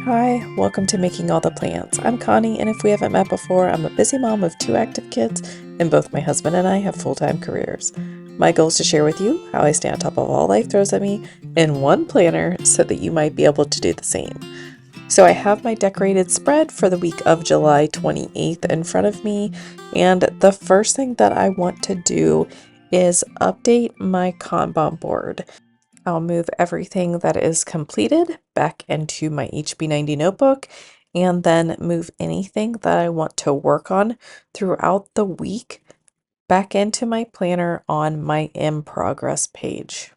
Hi, welcome to Making All the Plans. I'm Connie, and if we haven't met before, I'm a busy mom of 2 active kids, and both my husband and I have full-time careers. My goal is to share with you how I stay on top of all life throws at me in one planner so that you might be able to do the same. So I have my decorated spread for the week of July 28th in front of me, and the first thing that I want to do is update my Kanban board. I'll move everything that is completed back into my HB90 notebook and then move anything that I want to work on throughout the week back into my planner on my in progress page.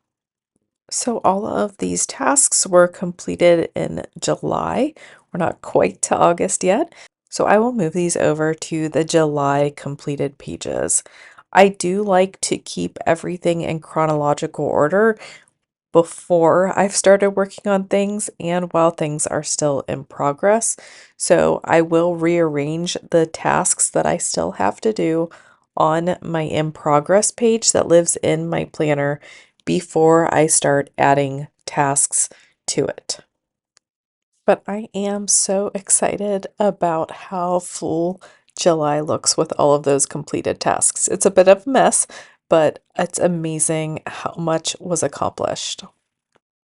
So all of these tasks were completed in July. We're not quite to August yet. So I will move these over to the July completed pages. I do like to keep everything in chronological order before I've started working on things and while things are still in progress. So I will rearrange the tasks that I still have to do on my in progress page that lives in my planner before I start adding tasks to it. But I am so excited about how full July looks with all of those completed tasks. It's a bit of a mess, but it's amazing how much was accomplished.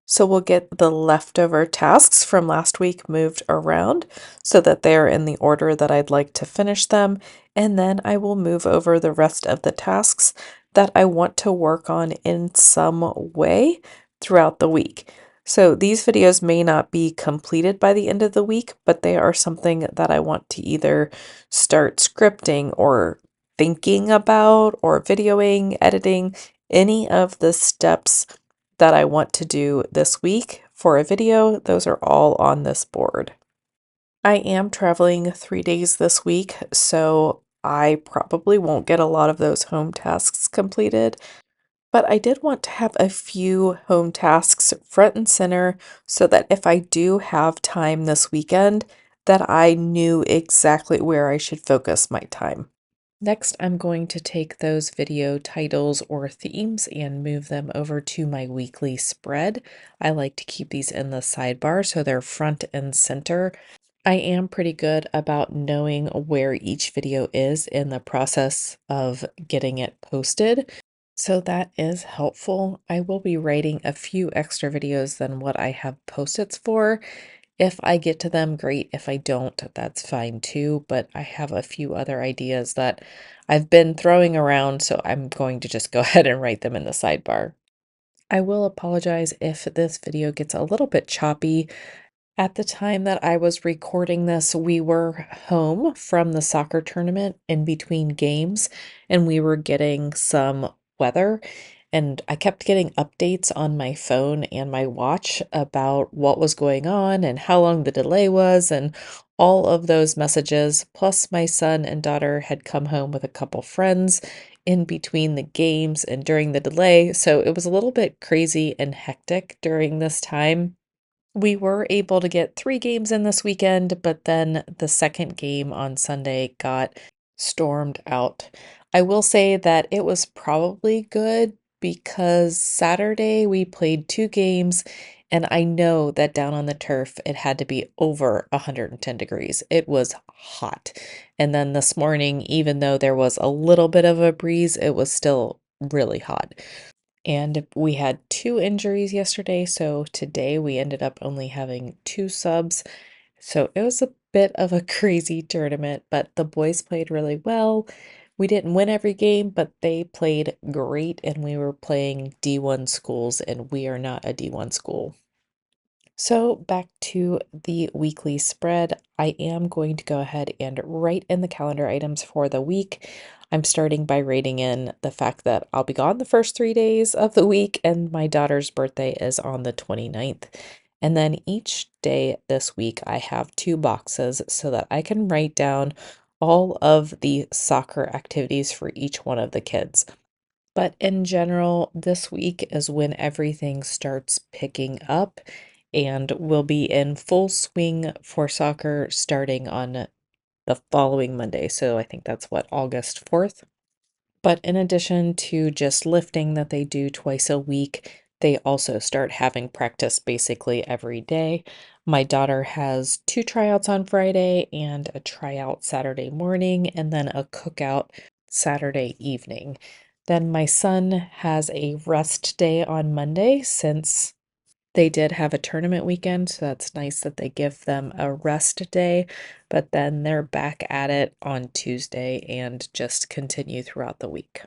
So we'll get the leftover tasks from last week moved around so that they're in the order that I'd like to finish them. And then I will move over the rest of the tasks that I want to work on in some way throughout the week. So these videos may not be completed by the end of the week, but they are something that I want to either start scripting or thinking about or videoing, editing, any of the steps that I want to do this week for a video. Those are all on this board. I am traveling 3 days this week, so I probably won't get a lot of those home tasks completed, but I did want to have a few home tasks front and center so that if I do have time this weekend, that I knew exactly where I should focus my time. Next, I'm going to take those video titles or themes and move them over to my weekly spread. I like to keep these in the sidebar so they're front and center. I am pretty good about knowing where each video is in the process of getting it posted. So that is helpful. I will be writing a few extra videos than what I have post-its for. If I get to them, great. If I don't, that's fine too. But I have a few other ideas that I've been throwing around, so I'm going to just go ahead and write them in the sidebar. I will apologize if this video gets a little bit choppy. At the time that I was recording this, we were home from the soccer tournament in between games, and we were getting some weather. And I kept getting updates on my phone and my watch about what was going on and how long the delay was, and all of those messages. Plus, my son and daughter had come home with a couple friends in between the games and during the delay. So it was a little bit crazy and hectic during this time. We were able to get 3 games in this weekend, but then the second game on Sunday got stormed out. I will say that it was probably good because Saturday we played 2 games, and I know that down on the turf it had to be over 110 degrees. It was hot. And then this morning, even though there was a little bit of a breeze, it was still really hot. And we had 2 injuries yesterday, so today we ended up only having 2 subs. So it was a bit of a crazy tournament, but the boys played really well. We didn't win every game, but they played great, and we were playing D1 schools, and we are not a D1 school. So back to the weekly spread, I am going to go ahead and write in the calendar items for the week. I'm starting by writing in the fact that I'll be gone the first 3 days of the week, and my daughter's birthday is on the 29th. And then each day this week, I have 2 boxes so that I can write down all of the soccer activities for each one of the kids. But in general, this week is when everything starts picking up and will be in full swing for soccer starting on the following Monday. So I think that's what, August 4th. But in addition to just lifting that they do twice a week, they also start having practice basically every day. My daughter has two tryouts on Friday and a tryout Saturday morning, and then a cookout Saturday evening. Then my son has a rest day on Monday since they did have a tournament weekend, so that's nice that they give them a rest day, but then they're back at it on Tuesday and just continue throughout the week.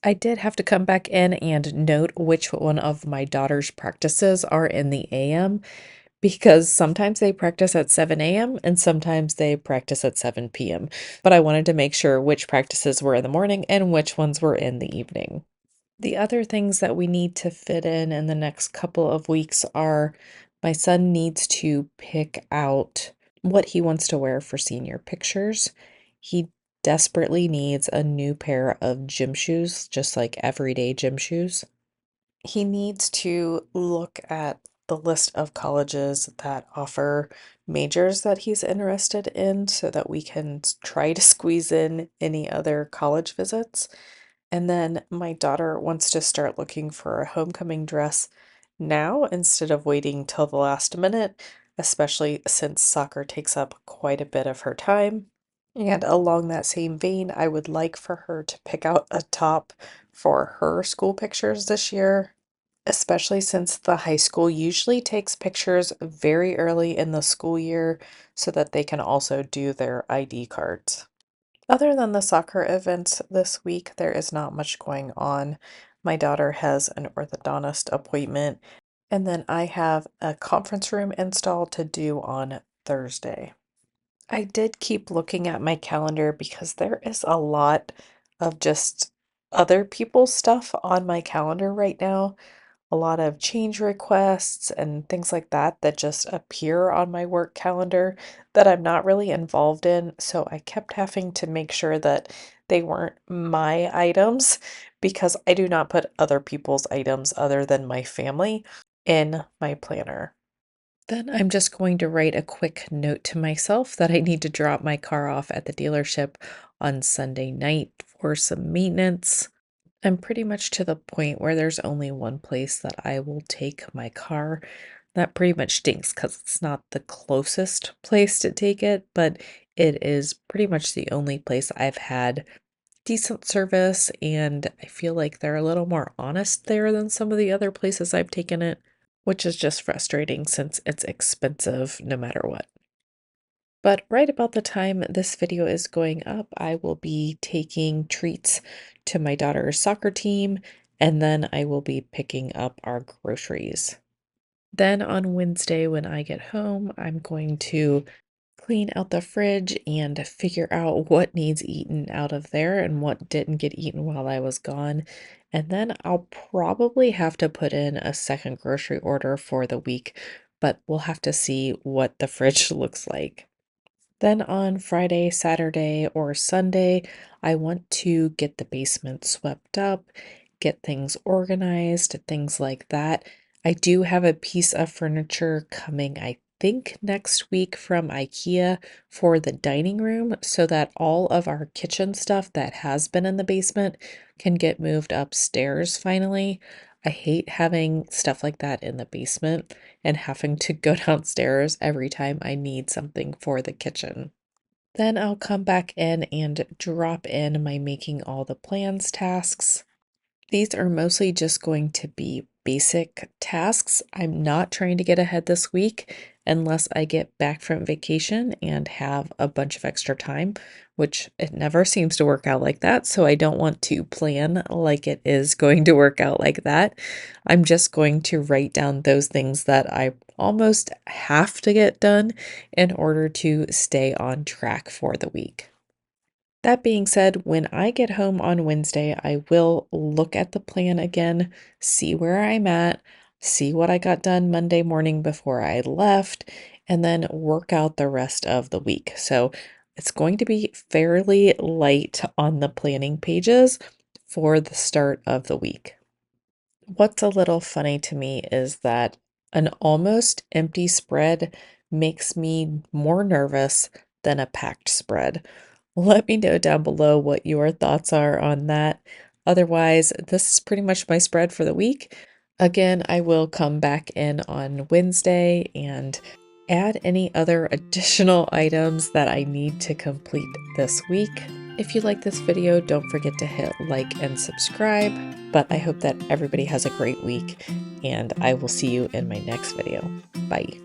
I did have to come back in and note which one of my daughter's practices are in the AM because sometimes they practice at 7 AM and sometimes they practice at 7 PM. But I wanted to make sure which practices were in the morning and which ones were in the evening. The other things that we need to fit in the next couple of weeks are my son needs to pick out what he wants to wear for senior pictures. He desperately needs a new pair of gym shoes, just like everyday gym shoes. He needs to look at the list of colleges that offer majors that he's interested in so that we can try to squeeze in any other college visits. And then my daughter wants to start looking for a homecoming dress now instead of waiting till the last minute, especially since soccer takes up quite a bit of her time. And along that same vein, I would like for her to pick out a top for her school pictures this year, especially since the high school usually takes pictures very early in the school year so that they can also do their ID cards. Other than the soccer events this week, there is not much going on. My daughter has an orthodontist appointment, and then I have a conference room install to do on Thursday. I did keep looking at my calendar because there is a lot of just other people's stuff on my calendar right now. A lot of change requests and things like that that just appear on my work calendar that I'm not really involved in. So I kept having to make sure that they weren't my items because I do not put other people's items other than my family in my planner. Then I'm just going to write a quick note to myself that I need to drop my car off at the dealership on Sunday night for some maintenance. I'm pretty much to the point where there's only one place that I will take my car. That pretty much stinks because it's not the closest place to take it, but it is pretty much the only place I've had decent service, and I feel like they're a little more honest there than some of the other places I've taken it, which is just frustrating since it's expensive no matter what. But right about the time this video is going up, I will be taking treats to my daughter's soccer team, and then I will be picking up our groceries. Then on Wednesday, when I get home, I'm going to clean out the fridge and figure out what needs eaten out of there and what didn't get eaten while I was gone. And then I'll probably have to put in a second grocery order for the week, but we'll have to see what the fridge looks like. Then on Friday, Saturday, or Sunday, I want to get the basement swept up, get things organized, things like that. I do have a piece of furniture coming, I think, next week from IKEA for the dining room so that all of our kitchen stuff that has been in the basement can get moved upstairs finally. I hate having stuff like that in the basement and having to go downstairs every time I need something for the kitchen. Then I'll come back in and drop in my making all the plans tasks. These are mostly just going to be basic tasks. I'm not trying to get ahead this week unless I get back from vacation and have a bunch of extra time, which it never seems to work out like that. So I don't want to plan like it is going to work out like that. I'm just going to write down those things that I almost have to get done in order to stay on track for the week. That being said, when I get home on Wednesday, I will look at the plan again, see where I'm at, see what I got done Monday morning before I left, and then work out the rest of the week. So it's going to be fairly light on the planning pages for the start of the week. What's a little funny to me is that an almost empty spread makes me more nervous than a packed spread. Let me know down below what your thoughts are on that. Otherwise, this is pretty much my spread for the week. Again, I will come back in on Wednesday and add any other additional items that I need to complete this week. If you like this video, don't forget to hit like and subscribe. But I hope that everybody has a great week, and I will see you in my next video. Bye.